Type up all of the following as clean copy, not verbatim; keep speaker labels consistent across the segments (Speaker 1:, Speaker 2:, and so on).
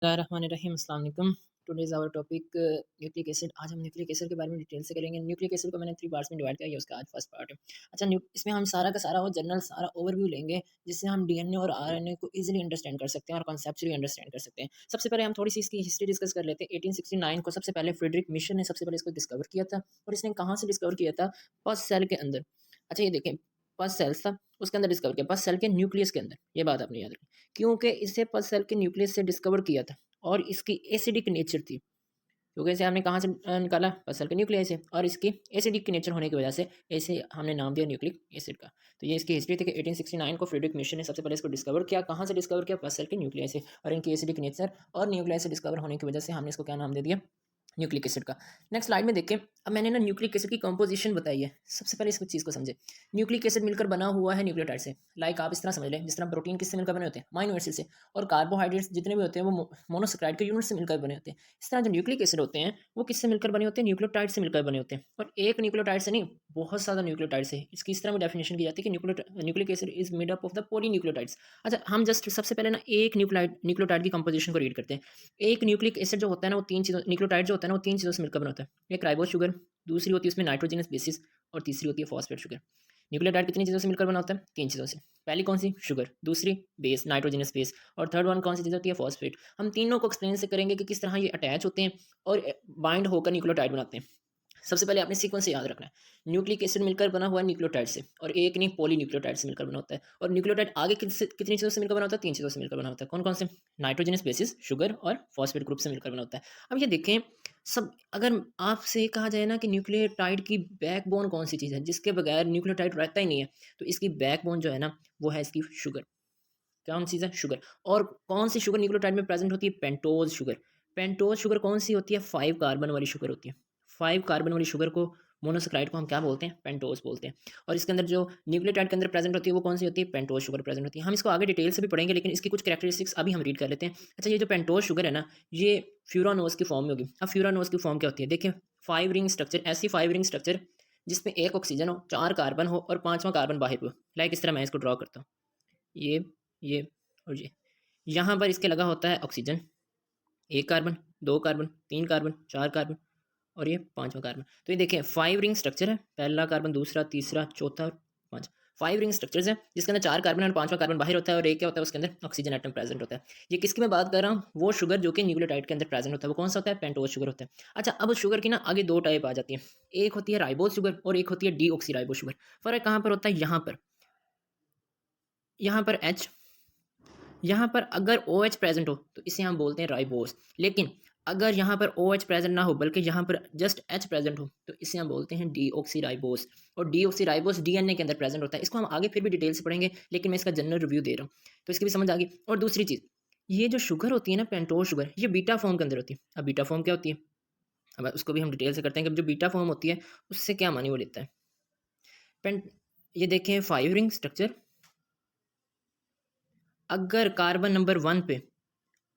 Speaker 1: बिस्मिल्लाहिर्रहमानिर्रहीम, अस्सलाम वालेकुम। Today's our topic nucleic acid. आज हम न्यूक्लिक एसिड के बारे में डिटेल से करेंगे। न्यूक्लिक एसिड को मैंने 3 पार्ट्स में डिवाइड किया, ये उसका आज फर्स्ट पार्ट है। अच्छा, इसमें हम सारा का सारा वो जनरल सारा ओवरव्यू लेंगे, जिससे हम डीएनए और आरएनए को ईज़िली अंडरस्टैंड कर सकते हैं और कॉन्सेप्चुअली अंडरस्टैंड कर सकते हैं। सबसे पहले हम थोड़ी-सी इसकी हिस्ट्री डिस्कस कर लेते हैं। 1869 को सबसे पहले फ्रेडरिक मिशन ने सबसे पहले इसको डिस्कवर किया था और इसने कहाँ से डिस्कवर किया था? पस सेल के अंदर। अच्छा, ये देखें, पस सेल्स था, उसके अंदर डिस्कवर किया, पस सेल के न्यूक्लियस के अंदर। ये बात आपने याद रखनी, क्योंकि इसे पस सेल के न्यूक्लियस से डिस्कवर किया था और इसकी एसिडिक नेचर थी, क्योंकि इसे हमने कहाँ से निकाला? पसल के न्यूक्लियस से, और इसकी एसिडिक की नेचर होने की वजह से इसे हमने नाम दिया न्यूक्लिक एसिड का। तो ये इसकी हिस्ट्री थी कि 1869 को फ्रेडरिक मिशन ने सबसे पहले इसको डिस्कवर किया। कहाँ से डिस्कवर किया? पसल के न्यूक्लियस से, और इनकी एसिडिक नेचर और न्यूक्लियस से डिस्कवर होने की वजह से हमने इसको क्या नाम दे दिया? न्यूक्लिक एसिड का। नेक्स्ट स्लाइड में देखें, अब मैंने ना न्यूक्लिक एसिड की कंपोजिशन बताई है। सबसे पहले इस चीज़ को समझे, न्यूक्लिक एसिड मिलकर बना हुआ है न्यूक्लियोटाइड से। लाइक आप इस तरह समझ लें, जिस तरह प्रोटीन किससे मिलकर बने होते हैं? अमाइनो एसिड से। और कार्बोहाइड्रेट्स जितने भी होते हैं वो मोनोसेक्राइड के यूनिट से मिलकर बने होते हैं। इस तरह जो न्यूक्लिक एसिड होते हैं वो किससे मिलकर बने होते हैं? न्यूक्लियोटाइड से मिलकर बने होते हैं। और एक न्यूक्लियोटाइड से नहीं, बहुत ज़्यादा न्यूक्लियोटाइड से। इसकी इस तरह भी डेफिनेशन की जाती है कि nucleic acid is made up of the polynucleotides. अच्छा, हम जस्ट सबसे पहले ना एक न्यूक्लियोटाइड की कंपोजिशन को रीड करते हैं। एक न्यूक्लिक एसिड जो होता है ना, वो तीन चीज़ों, न्यूक्लियोटाइड जो होता है ना, वो तीन चीज़ों से मिलकर बना होता है। एक राइबोज शुगर, दूसरी होती है उसमें नाइट्रोजनस बेसिस, और तीसरी होती है फॉस्फेट शुगर। न्यूक्लियोटाइड कितनी चीज़ों से मिलकर बना होता है? तीन चीज़ों से। पहली कौन सी? शुगर। दूसरी बेस, नाइट्रोजनस बेस। और थर्ड वन कौन सी चीज़ होती है? फॉस्फेट। हम तीनों को एक्सप्लेन से करेंगे कि किस तरह ये अटैच होते हैं और बाइंड होकर न्यूक्लियोटाइड बनाते हैं। सबसे पहले आपने सीक्वेंस याद रखना है। न्यूक्लिक एसिड मिलकर बना हुआ है न्यूक्लियोटाइड से, और एक नहीं, पॉलीन्यूक्लियोटाइड से मिलकर बना होता है। और न्यूक्लियोटाइड आगे कितनी चीज़ों से मिलकर बना होता है? तीन चीज़ों से मिलकर बना होता है। कौन कौन से? नाइट्रोजनस बेसिस, शुगर और फॉस्फेट ग्रुप से मिलकर बना होता है। अब ये देखें, सब अगर आपसे कहा जाए ना कि न्यूक्लियोटाइड की बैकबोन कौन सी चीज़ है जिसके बगैर न्यूक्लियोटाइड रहता ही नहीं है, तो इसकी बैकबोन जो है ना, वो है इसकी शुगर। कौन सी है? शुगर। और कौन सी शुगर न्यूक्लियोटाइड में प्रेजेंट होती है? Pentose sugar. पेंटोज शुगर कौन सी होती है? 5 कार्बन वाली शुगर होती है। 5 कार्बन वाली शुगर को, मोनोसेक्राइड को हम क्या बोलते हैं? पेंटोज बोलते हैं। और इसके अंदर जो न्यूक्लियोटाइड के अंदर प्रेजेंट होती है वो कौन सी होती है? पेंटोज शुगर प्रेजेंट होती है। हम इसको आगे डिटेल से भी पढ़ेंगे, लेकिन इसकी कुछ कैरेक्टरिस्टिक्स अभी हम रीड कर लेते हैं। अच्छा, ये जो पेंटोज शुगर है ना, ये फ्यूरानोज की फॉर्म में होगी। अब फ्यूरानोज की फॉर्म क्या होती है? देखिए, 5 रिंग स्ट्रक्चर, ऐसी 5 रिंग स्ट्रक्चर जिसमें एक ऑक्सीजन हो, 4 कार्बन हो और 5वां कार्बन बाहर हो। लाइक इस तरह मैं इसको ड्रॉ करता हूँ। ये और ये। यहाँ पर इसके लगा होता है oxygen, 1 carbon, 2 carbon, 3 carbon, 4 carbon, और ये 5वां कार्बन। तो ये देखें, 5 रिंग स्ट्रक्चर है। पहला कार्बन, दूसरा, तीसरा, चौथा और 5। 5 रिंग स्ट्रक्चर्स हैं जिसके अंदर 4 कार्बन और 5वां कार्बन बाहर होता है, और एक क्या होता है? उसके अंदर ऑक्सीजन एटम प्रेजेंट होता है। ये किसकी मैं बात कर रहा हूँ? वो शुगर जो कि न्यूक्लियोटाइड के अंदर प्रेजेंट होता है। वो कौन सा होता है? पेंटोज शुगर होता है। अच्छा, अब शुगर की ना आगे 2 टाइप आ जाती है। एक होती है राइबोज शुगर और एक होती है डीऑक्सी राइबोज शुगर। फ़र्क कहाँ पर होता है? यहाँ पर एच, यहाँ पर अगर ओ एच प्रेजेंट हो तो इसे हम बोलते हैं राइबोस। लेकिन अगर यहाँ पर ओ एच प्रेजेंट ना हो, बल्कि यहाँ पर जस्ट एच प्रेजेंट हो, तो इसे हम बोलते हैं डीऑक्सी राइबोस। और डीऑक्सी राइबोस डीएनए के अंदर प्रेजेंट होता है। इसको हम आगे फिर भी डिटेल से पढ़ेंगे, लेकिन मैं इसका जनरल रिव्यू दे रहा हूँ तो इसकी भी समझ आ गई। और दूसरी चीज़, ये जो शुगर होती है ना, पेंटोज शुगर, ये बीटा फॉर्म के अंदर होती है। अब बीटा फॉर्म क्या होती है? अब उसको भी हम डिटेल से करते हैं कि जो बीटा फॉर्म होती है उससे क्या मानी वो लेता है। पेंट ये देखें, 5 रिंग स्ट्रक्चर, अगर कार्बन नंबर 1 पे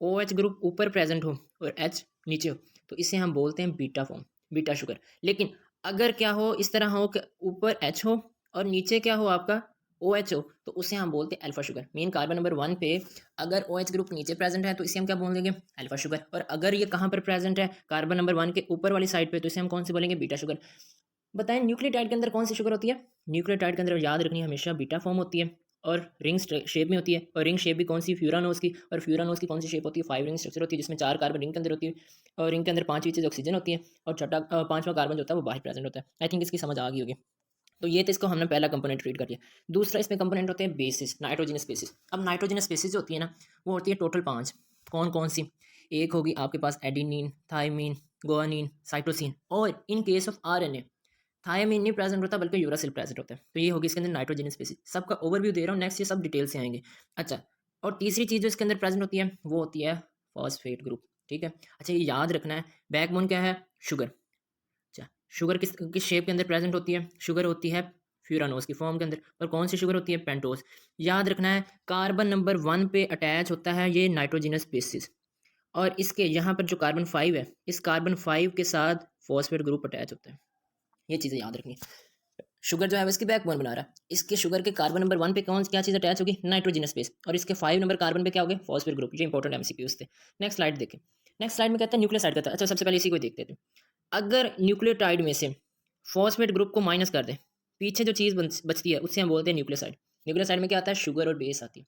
Speaker 1: ओ एच ग्रुप ऊपर प्रेजेंट हो और एच नीचे हो, तो इसे हम बोलते हैं बीटा फॉर्म, बीटा शुगर। लेकिन अगर क्या हो, इस तरह हो कि ऊपर एच हो और नीचे क्या हो आपका? ओ एच हो, तो उसे हम बोलते हैं alpha sugar. Main carbon number 1 पे अगर ओ एच ग्रुप नीचे प्रेजेंट है तो इसे हम क्या बोलेंगे? Alpha sugar. और अगर ये कहाँ पर प्रेजेंट है? कार्बन नंबर 1 के ऊपर वाली साइड पे, तो इसे हम कौन से बोलेंगे? Beta sugar. बताएं, न्यूक्लियोटाइड के अंदर कौन सी शुगर होती है? न्यूक्लियोटाइड के अंदर याद रखनी है, हमेशा बीटा फॉर्म होती है और रिंग शेप में होती है। और रिंग शेप भी कौन सी? फ्यूरानोस की। और फ्यूरानोस की कौन सी शेप होती है? 5 रिंग स्ट्रक्चर होती है, जिसमें 4 कार्बन रिंग के अंदर होती है, और रिंग के अंदर 5वीं चीज़ ऑक्सीजन होती है, और छठा 5वां कार्बन जो होता है वो बाहर प्रेजेंट होता है। आई थिंक इसकी समझ आ गई होगी। तो ये तो इसको हमने पहला कंपोनेंट रीड कर लिया। दूसरा इसमें कंपोनेंट होते हैं बेसिस, नाइट्रोजनस बेसिस। अब नाइट्रोजनस बेसिस जो होती है ना, वो होती है टोटल 5। कौन कौन सी? एक होगी आपके पास एडिनिन, थायमिन, गुआनिन, साइटोसिन। और in case of RNA, thymine नहीं प्रेजेंट होता बल्कि यूरासिल प्रेजेंट होता है। तो ये होगी इसके अंदर नाइट्रोजनस स्पीसीज। सबका ओवरव्यू दे रहा हूँ, नेक्स्ट ये सब डिटेल से आएंगे। अच्छा, और तीसरी चीज़ जो इसके अंदर प्रेजेंट होती है वो होती है फॉस्फेट ग्रुप। ठीक है। अच्छा, ये याद रखना है, बैकबोन क्या है? शुगर। अच्छा, शुगर किस किस शेप के अंदर प्रेजेंट होती है? शुगर होती है फ्यूरानोस की फॉर्म के अंदर। और कौन सी शुगर होती है? पेंटोस। याद रखना है, कार्बन नंबर 1 पे अटैच होता है ये नाइट्रोजनस बेसिस, और इसके यहाँ पर जो कार्बन 5 है, इस कार्बन 5 के साथ फॉस्फेट ग्रुप अटैच होता है। ये चीज़ें याद रखनी है। शुगर जो है वो इसकी बैकबोन बना रहा है। इसके शुगर के कार्बन नंबर 1 पे कौन क्या चीज़ अटैच होगी? Nitrogenous base. और इसके 5 नंबर कार्बन पे क्या हो गया? Phosphate group. ये इंपॉर्टेंट एमसीक्यूज थे। नेक्स्ट स्लाइड देखें। नेक्स्ट स्लाइड में कहता है न्यूक्लियोसाइड कहता है। अच्छा, सबसे पहले इसी को देखते थे। अगर न्यूक्लियोटाइड में से फॉस्फेट ग्रुप को माइनस कर दे, पीछे जो चीज़ बचती है उससे हम बोलते हैं न्यूक्लियोसाइड। न्यूक्लियोसाइड में क्या आता है? शुगर और बेस आती है।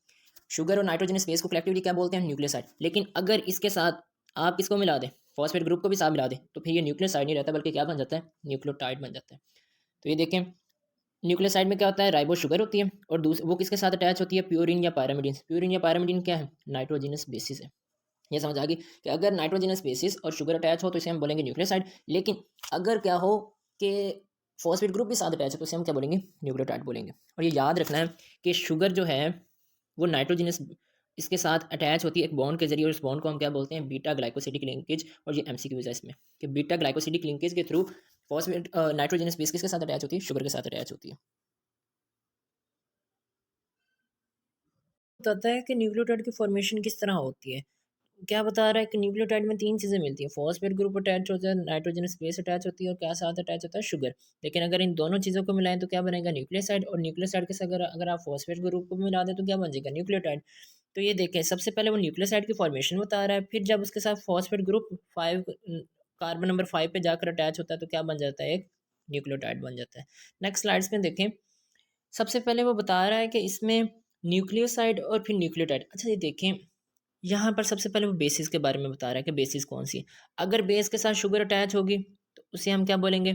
Speaker 1: शुगर और नाइट्रोजनस बेस को कलेक्टिवली क्या बोलते हैं? न्यूक्लियोसाइड। लेकिन अगर इसके साथ आप किसको मिला दें? फॉस्फेट ग्रुप को भी साथ मिला दें, तो फिर ये न्यूक्लियोसाइड नहीं रहता, बल्कि क्या बन जाता है? न्यूक्लियोटाइड बन जाता है। तो ये देखें, न्यूक्लियोसाइड में क्या होता है? राइबो शुगर होती है, और वो किसके साथ अटैच होती है? प्यूरिन या पैरामिडिन। प्यूरिन या पैरामिडिन क्या है? नाइट्रोजनस बेसिस है। ये समझ आ गई कि अगर नाइट्रोजनस बेसिस और शुगर अटैच हो तो इसे हम बोलेंगे न्यूक्लियोसाइड। लेकिन अगर क्या हो कि फॉस्फेट ग्रुप भी साथ अटैच हो तो इसे हम क्या बोलेंगे? न्यूक्लियोटाइड बोलेंगे। और ये याद रखना है कि शुगर जो है वो नाइट्रोजनस इसके साथ अटैच होती है एक बॉन्ड के जरिए, और इस बॉन्ड को हम क्या बोलते हैं? Beta glycosidic linkage. और ये एमसीक्यूज है इसमें कि बीटा ग्लाइकोसिडिक लिंकेज के थ्रू फॉस्फेट नाइट्रोजनस बेस किसके साथ अटैच होती है? शुगर के साथ अटैच होती है। बताता है कि न्यूक्लियोटाइड की फॉर्मेशन किस तरह होती है। क्या बता रहा है कि न्यूक्लियोटाइड में 3 चीज़ें मिलती हैं। फॉस्फेट ग्रुप अटैच होता है, नाइट्रोजनस बेस अटैच होती है, और क्या साथ अटैच होता है? शुगर। लेकिन अगर इन दोनों चीज़ों को मिलाएं तो क्या बनेगा? न्यूक्लियोसाइड। और न्यूक्लियोसाइड के साथ अगर अगर आप फॉस्फेट ग्रुप को भी मिला दें तो क्या बन जाएगा? न्यूक्लियोटाइड। तो ये देखें, सबसे पहले वो न्यूक्लियोसाइड की फॉर्मेशन बता रहा है, फिर जब उसके साथ फॉस्फेट ग्रुप 5 कार्बन नंबर 5 पे जाकर अटैच होता है तो क्या बन जाता है? एक न्यूक्लियोटाइड बन जाता है। नेक्स्ट स्लाइड्स में देखें। सबसे पहले वो बता रहा है कि इसमें न्यूक्लियोसाइड और फिर न्यूक्लियोटाइड। अच्छा, ये देखें, यहाँ पर सबसे पहले वो बेसिस के बारे में बता रहा है कि बेसिस कौन सी है। अगर बेस के साथ शुगर अटैच होगी तो उसे हम क्या बोलेंगे?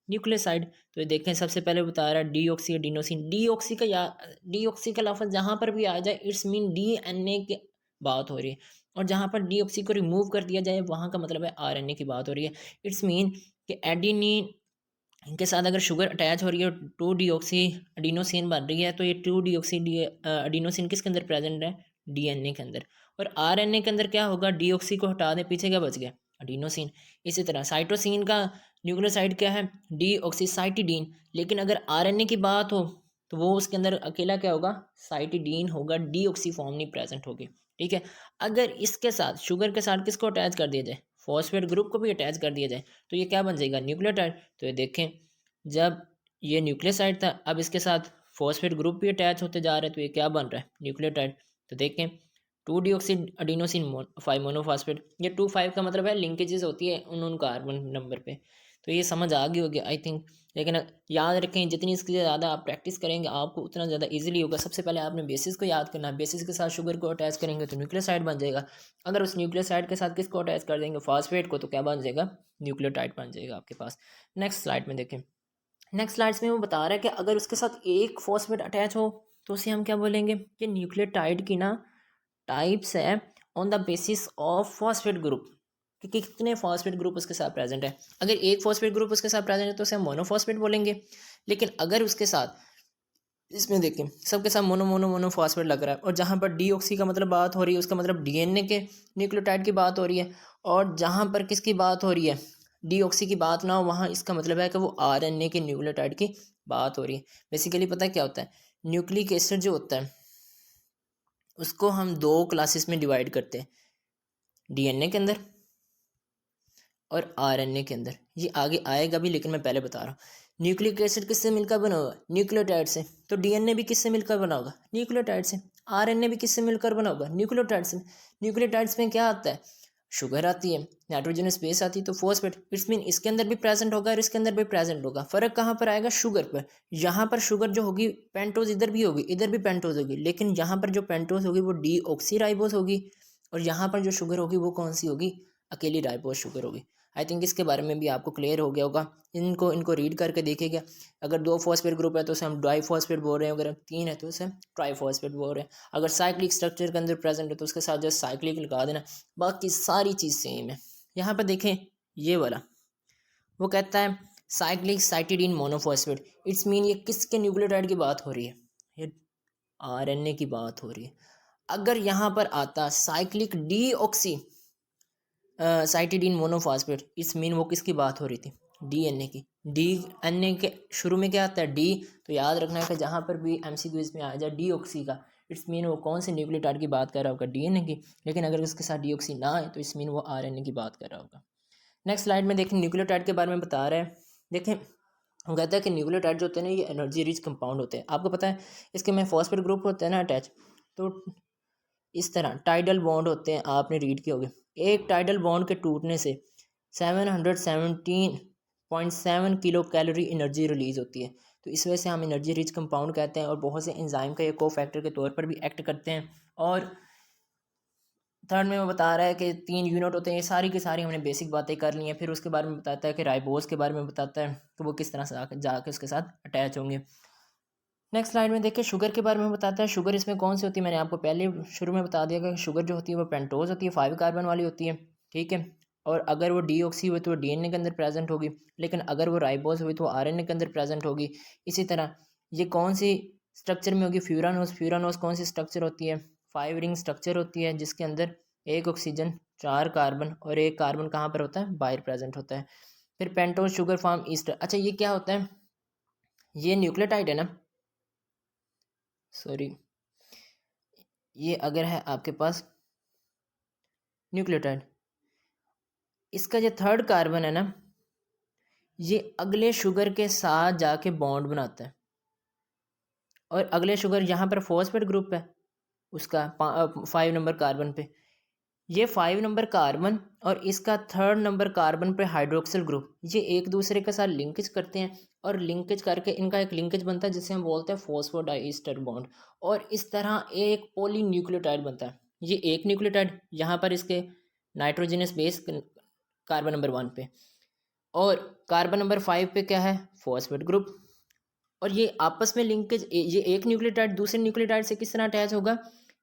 Speaker 1: न्यूक्लियोसाइड। तो ये देखें, सबसे पहले बता रहा है डीऑक्सी एडिनोसिन। डीऑक्सी का या डीऑक्सी का लफ्ज़ जहाँ पर भी आ जाए इट्स मीन डीएनए की बात हो रही है, और जहाँ पर डीऑक्सी को रिमूव कर दिया जाए वहाँ का मतलब है आरएनए की बात हो रही है। इट्स मीन कि एडिनिन इनके साथ अगर शुगर अटैच हो रही है, 2 डीऑक्सी एडिनोसिन बन रही है, तो ये 2 डीऑक्सी एडिनोसिन किसके अंदर प्रेजेंट है? डीएनए के अंदर। और आरएनए के अंदर क्या होगा? डीऑक्सी को हटा दें, पीछे क्या बच गया? एडिनोसिन। इसी तरह साइटोसिन का न्यूक्लियोसाइड क्या है? डीऑक्सीसाइटिडीन। लेकिन अगर आरएनए की बात हो तो वो उसके अंदर अकेला क्या होगा? साइटिडीन होगा, डीऑक्सी फॉर्म नहीं प्रेजेंट होगी। ठीक है। अगर इसके साथ शुगर के साथ किसको अटैच कर दिया जाए? फॉस्फेट ग्रुप को भी अटैच कर दिया जाए तो ये क्या बन जाएगा? न्यूक्लियोटाइड। तो ये देखें, जब ये न्यूक्लियोसाइड था, अब इसके साथ फॉस्फेट ग्रुप भी अटैच होते जा रहे हैं, तो ये क्या बन रहा है? न्यूक्लियोटाइड। तो देखें, 2 डीऑक्सी अडीनोसिन 5 मोनोफॉस्फेट। ये 2 5 का मतलब है लिंकेजेस होती है उन कार्बन नंबर पे। तो ये समझ आ गई होगी आई थिंक। लेकिन याद रखें, जितनी इसकी ज़्यादा आप प्रैक्टिस करेंगे आपको उतना ज़्यादा इजीली होगा। सबसे पहले आपने बेसिस को याद करना है। बेसिस के साथ शुगर को अटैच करेंगे तो न्यूक्लियोसाइड बन जाएगा। अगर उस न्यूक्लियोसाइड के साथ किसको अटैच कर देंगे? फॉस्फेट को, तो क्या बन जाएगा? न्यूक्लियोटाइड बन जाएगा आपके पास। नेक्स्ट स्लाइड में देखें। नेक्स्ट स्लाइड्स में वो बता रहा है कि अगर उसके साथ एक फॉस्फेट अटैच हो तो उसे हम क्या बोलेंगे? कि न्यूक्लियोटाइड की ना टाइप्स है on the basis of phosphate group, कि कितने फॉस्फेट ग्रुप उसके साथ प्रेजेंट है। अगर एक फॉस्फेट ग्रुप उसके साथ प्रेजेंट है तो उसे हम मोनोफॉस्फेट बोलेंगे। लेकिन अगर उसके साथ, इसमें देखें, सबके साथ मोनो मोनो मोनो फॉस्फेट लग रहा है, और जहाँ पर डीऑक्सी का मतलब बात हो रही है उसका मतलब डीएनए के न्यूक्लियोटाइड की बात हो रही है, और जहाँ पर किसकी बात हो रही है? डीऑक्सी की बात ना हो, वहाँ इसका मतलब है कि वो आरएनए के न्यूक्लियोटाइड की बात हो रही है। बेसिकली पता है क्या होता है? न्यूक्लिक एसिड जो होता है उसको हम 2 क्लासेस में डिवाइड करते हैं, डीएनए के अंदर और आरएनए के अंदर। ये आगे आएगा भी, लेकिन मैं पहले बता रहा हूँ। न्यूक्लिक एसिड किससे मिलकर बना होगा? न्यूक्लियोटाइड से। तो डीएनए भी किससे मिलकर बना होगा? न्यूक्लियोटाइड से। आरएनए भी किससे मिलकर बना होगा? न्यूक्लियोटाइड से। न्यूक्लियोटाइड्स में क्या आता है? शुगर आती है, नाइट्रोजनस बेस आती है, तो फॉस्फेट। इट्स मीन इसके अंदर भी प्रेजेंट होगा और इसके अंदर भी प्रेजेंट होगा। फर्क कहाँ पर आएगा? शुगर पर। यहाँ पर शुगर जो होगी पेंटोज इधर भी होगी, इधर भी पेंटोज होगी, लेकिन यहाँ पर जो पेंटोज होगी वो डीऑक्सी होगी, और यहाँ पर जो शुगर होगी वो कौन सी होगी? अकेली राइबोज शुगर होगी। आई थिंक इसके बारे में भी आपको क्लियर हो गया होगा। इनको रीड करके देखिएगा। अगर 2 फॉस्फेट ग्रुप है तो उसे हम डाई फॉस्फेट बोल रहे हैं, अगर 3 है तो उसे ट्राई फॉस्फेट बोल रहे हैं। अगर साइक्लिक स्ट्रक्चर के अंदर प्रेजेंट है तो उसके साथ जस्ट साइक्लिक लगा देना, बाकी सारी चीज़ सेम है। यहाँ पर देखें, ये वाला वो कहता है cyclic cytidine monophosphate. It's mean ये किसके न्यूक्लियोटाइड की बात हो रही है? ये आरएनए की बात हो रही है। अगर यहाँ पर आता साइक्लिक डीऑक्सी साइटिडीन मोनोफॉस्फेट, इस मीन वो किसकी बात हो रही थी? डीएनए की। डीएनए के शुरू में क्या आता है? डी। तो याद रखना है कि जहाँ पर भी एमसीक्यूज में आ जाए डीऑक्सी का, इट्स मीन वो कौन से न्यूक्लियोटाइड की बात कर रहा होगा? डीएनए की। लेकिन अगर उसके साथ डीऑक्सी ना आए तो इस मीन वो आरएनए की बात कर रहा होगा। नेक्स्ट स्लाइड में देखें, न्यूक्लियोटाइड के बारे में बता रहे हैं। देखें, हम कहते हैं कि न्यूक्लियोटाइड जो होते हैं ना ये एनर्जी रिच कंपाउंड होते हैं। आपको पता है इसके में फॉस्फेट ग्रुप होते हैं ना अटैच, तो इस तरह टाइडल बॉन्ड होते हैं, आपने रीड किए होंगे। एक टाइडल बॉन्ड के टूटने से 717.7 किलो कैलोरी एनर्जी रिलीज होती है। तो इस वजह से हम एनर्जी रिच कंपाउंड कहते हैं, और बहुत से एंजाइम का ये को फैक्टर के तौर पर भी एक्ट करते हैं। और थर्ड में वो बता रहा है कि 3 यूनिट होते हैं। ये सारी की सारी हमने बेसिक बातें कर ली हैं। फिर उसके बारे में बताता है कि राइबोस के बारे में बताता है कि वो किस तरह से जाके उसके साथ अटैच होंगे। नेक्स्ट स्लाइड में देखिए शुगर के बारे में बताता है। शुगर इसमें कौन सी होती है, मैंने आपको पहले शुरू में बता दिया कि शुगर जो होती है वो पेंटोज होती है, 5 कार्बन वाली होती है, ठीक है। और अगर वो डीऑक्सी हुई तो वो डीएनए के अंदर प्रेजेंट होगी, लेकिन अगर वो राइबोस हुई तो वो आरएनए के अंदर प्रेजेंट होगी। इसी तरह ये कौन सी स्ट्रक्चर में होगी, फ्यूरानोस। फ्यूरानोस कौन सी स्ट्रक्चर होती है, 5 रिंग स्ट्रक्चर होती है, जिसके अंदर एक ऑक्सीजन, 4 कार्बन और एक कार्बन कहाँ पर होता है, बाहर प्रेजेंट होता है। फिर पेंटोज शुगर फॉर्म ईस्टर। अच्छा ये क्या होता है, ये न्यूक्लियोटाइड है ना, सॉरी, ये अगर है आपके पास न्यूक्लियोटाइड, इसका जो थर्ड कार्बन है ना, ये अगले शुगर के साथ जाके बॉन्ड बनाता है। और अगले शुगर यहाँ पर फॉस्फेट ग्रुप है उसका 5 नंबर कार्बन पे, ये 5 नंबर कार्बन और इसका थर्ड नंबर कार्बन पे हाइड्रोक्सिल ग्रुप, ये एक दूसरे के साथ लिंकेज करते हैं। और लिंकेज करके इनका एक लिंकेज बनता है जिसे हम बोलते हैं फॉस्फोडाइस्टर बॉन्ड। और इस तरह एक पॉली न्यूक्लियोटाइड बनता है। ये एक न्यूक्लियोटाइड यहाँ पर इसके नाइट्रोजनस बेस कार्बन नंबर 1 पे, और कार्बन नंबर 5 पे क्या है, फॉस्फेट ग्रुप। और ये आपस में लिंकेज, ये एक न्यूक्लियोटाइड दूसरे न्यूक्लियोटाइड से किस तरह अटैच होगा,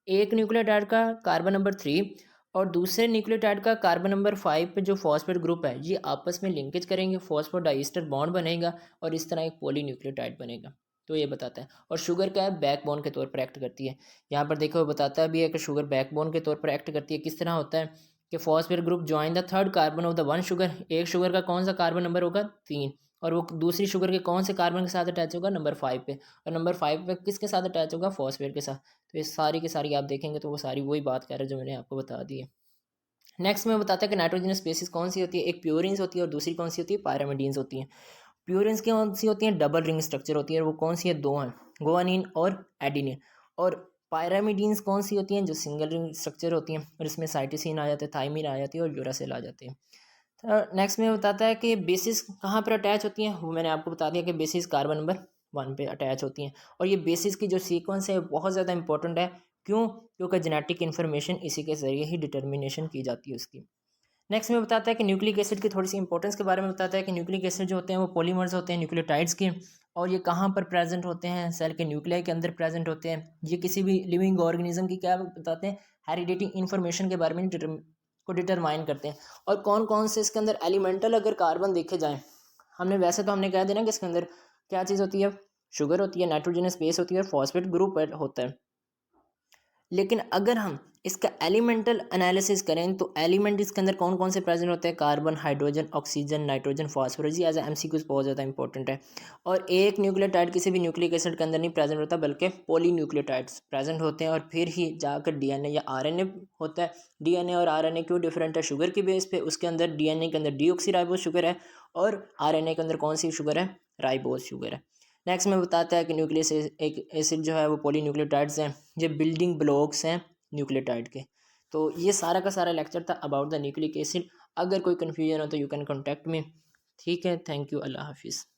Speaker 1: एक न्यूक्लियोटाइड का कार्बन नंबर 3 और दूसरे न्यूक्लियोटाइड का कार्बन नंबर 5 पे जो फॉस्फेट ग्रुप है, ये आपस में लिंकेज करेंगे, फॉस्फोडाइस्टर बॉन्ड बनेगा और इस तरह एक पॉली न्यूक्लियोटाइड बनेगा। तो ये बताता है। और शुगर क्या है, बैकबोन के तौर पर एक्ट करती है। यहाँ पर देखो बताता भी है कि शुगर बैकबोन के तौर पर एक्ट करती है। किस तरह होता है कि phosphate group join the third carbon of the one sugar, एक शुगर का कौन सा कार्बन नंबर होगा, 3, और वो दूसरी शुगर के कौन से कार्बन के साथ अटैच होगा, नंबर 5 पे, और नंबर 5 पे किसके साथ अटैच होगा, फॉस्फेट के साथ। तो ये सारी की सारी आप देखेंगे तो वो सारी वही बात कह रहे हैं जो मैंने आपको बता दी है। नेक्स्ट में बताता है कि नाइट्रोजनस स्पेसिस कौन सी होती है, एक प्योरिन्स होती है और दूसरी कौन सी होती है, पायरामिडीन्स होती हैं। प्योरिन्स की कौन सी होती हैं, डबल रिंग स्ट्रक्चर होती है, और वो कौन सी है, दो हैं, गुआनिन और एडिनिन। और पायरामिडीन्स कौन सी होती हैं, जो सिंगल रिंग स्ट्रक्चर होती हैं, और इसमें साइटोसिन आ जाते हैं, थाइमिन आ जाती है और यूरासिल आ जाते हैं। नेक्स्ट में बताता है कि बेसिस कहाँ पर अटैच होती हैं, वो मैंने आपको बता दिया कि बेसिस कार्बन नंबर 1 पे अटैच होती हैं। और ये बेसिस की जो सीक्वेंस है बहुत ज़्यादा इंपॉर्टेंट है, क्यों, क्योंकि जेनेटिक इन्फॉर्मेशन इसी के ज़रिए ही डिटर्मिनेशन की जाती है उसकी। नेक्स्ट में बताता है कि न्यूक्लिक एसिड की थोड़ी सी इंपॉर्टेंस के बारे में बताता है कि न्यूक्लिक एसिड जो होते हैं वो पॉलीमर्स होते हैं न्यूक्लियोटाइड्स के, और ये कहाँ पर प्रेजेंट होते हैं, सेल के न्यूक्लियाई के अंदर प्रेजेंट होते हैं। ये किसी भी लिविंग ऑर्गेनिज्म की क्या बताते हैं, हेरिडेटिंग इन्फॉर्मेशन के बारे में को डिटरमाइन करते हैं। और कौन कौन से इसके अंदर एलिमेंटल अगर कार्बन देखे जाएँ, हमने वैसे तो हमने कह दिया ना कि इसके अंदर क्या चीज़ होती है, शुगर होती है, नाइट्रोजनस बेस होती है और फॉस्फेट ग्रुप होता है। लेकिन अगर हम इसका एलिमेंटल एनालिसिस करें तो एलिमेंट इसके अंदर कौन कौन से प्रेजेंट होते हैं, carbon, hydrogen, oxygen, nitrogen, phosphorus. ये एज एमसीक्यूज बहुत ज़्यादा इंपॉर्टेंट है। और एक न्यूक्लियोटाइड किसी भी न्यूक्लिक एसिड के अंदर नहीं प्रेजेंट होता, बल्कि पॉली न्यूक्लियोटाइड्स प्रेजेंट होते हैं, और फिर ही जाकर डीएनए या आरएनए होता है। डीएनए और आरएनए क्यों डिफरेंट है, शुगर की बेस पे, उसके अंदर डीएनए के अंदर डीऑक्सीराइबोस शुगर है और आरएनए के अंदर कौन सी शुगर है, राइबोस शुगर है। नेक्स्ट में बताता है कि न्यूक्लियस एक एसिड जो है वो पॉलीन्यूक्लियोटाइड्स हैं, ये बिल्डिंग ब्लॉक्स हैं न्यूक्लियोटाइड के। तो ये सारा का सारा लेक्चर था अबाउट द न्यूक्लिक एसिड। अगर कोई कन्फ्यूजन हो तो यू कैन कॉन्टैक्ट मी। ठीक है, थैंक यू, अल्लाह हाफिज़।